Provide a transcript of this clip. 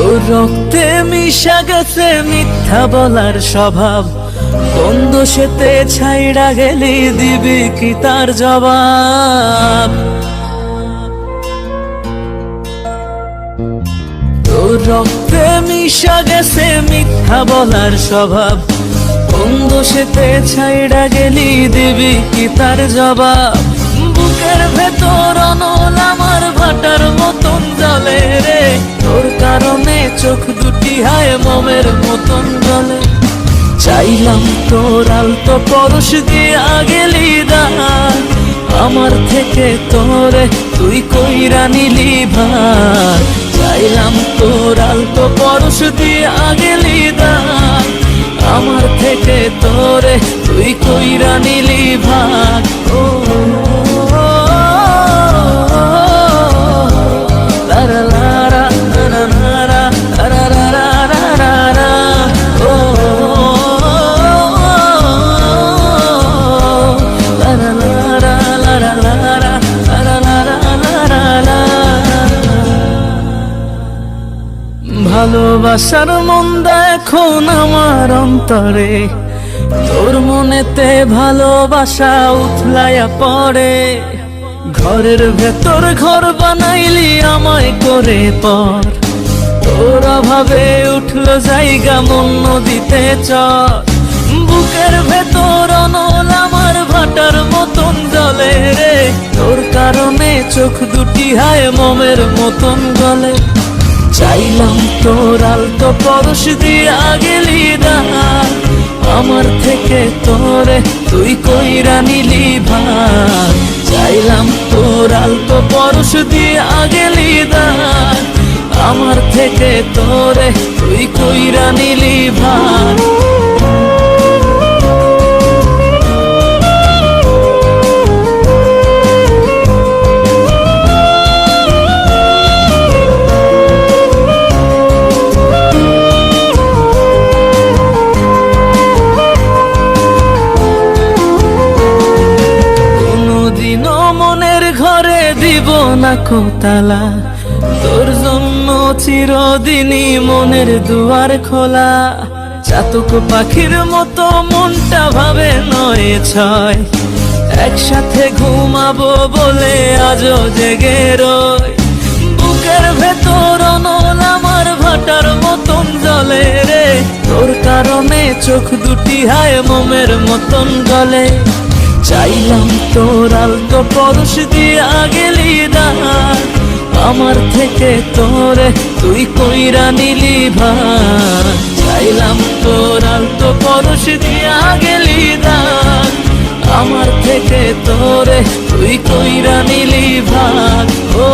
তোর রক্তে মিশা গেছে মিথ্যা বলার স্বভাব, কোন দোষেতে ছাইড়া গেলি দিবি কি তার জবাব? তোর রক্তে মিশা গেছে মিথ্যা বলার স্বভাব, কোন দোষেতে ছাইড়া গেলি দিবি কি তার জবাব? বুকের ভেতর অনল আমার ভাটার মতন জ্বলে রে, তোর কারণে চোখ দুটি হায় মোমের মতন জ্বলে। চাইলাম তোর আলতো পরশ দিয়া গেলি দান, আমার থেকে তোরে তুই কইরা নিলি ভার। চাইলাম তোর আলতো পরশ দিয়া গেলি দান, আমার থেকে তোরে তুই কইরা নিলি ভার। ও লারা লারা লারা লারা লারা লারা লারা, ও লারা লারা লারা লারা লারা লারা লারা। ভালোবাসার মন্দা এখন আমার অন্তরে, তোর মনেতে ভালোবাসা উথলাইয়া পড়ে। ঘরের ভেতর ঘর বানাইলি আমায় করে পর, তোর অভাবে উঠলো জায়গা মন নদীতে চর। বুকের ভেতর অনল আমার ভাটার মতন জ্বলে রে, তোর কারণে চোখ দুটি হায় মোমের মতন গলে। চাইলাম তোর আলতো পরশ দিয়া গেলি দান, আমার থেকে তোরে তুই কইরা নিলি ভার। চাইলাম তোর আলতো পরশ দিয়া গেলি দান, আমার থেকে তোরে তুই কইরা নিলি ভার। মনের ঘরে দিব না কোতালা, তোর জন্য চিরদিনই মনের দুয়ার খোলা। চাতক পাখির মতো মনটা ভাবে নয় ছয়, একসাথে ঘুমাবো বলে আজও জেগে রই। বুকের ভেতর অনল আমার ভাটার মতন জ্বলে রে, তোর কারণে চোখ দুটি হায় মোমের মতন গলে। চাইলাম তোর আলতো পরশ দিয়া গেলি দান, আমার থেকে তোরে তুই কইরা নিলি ভার। চাইলাম তোর আলতো পরশ দিয়া গেলি দান, আমার থেকে তোরে তুই কইরা নিলি ভার। ও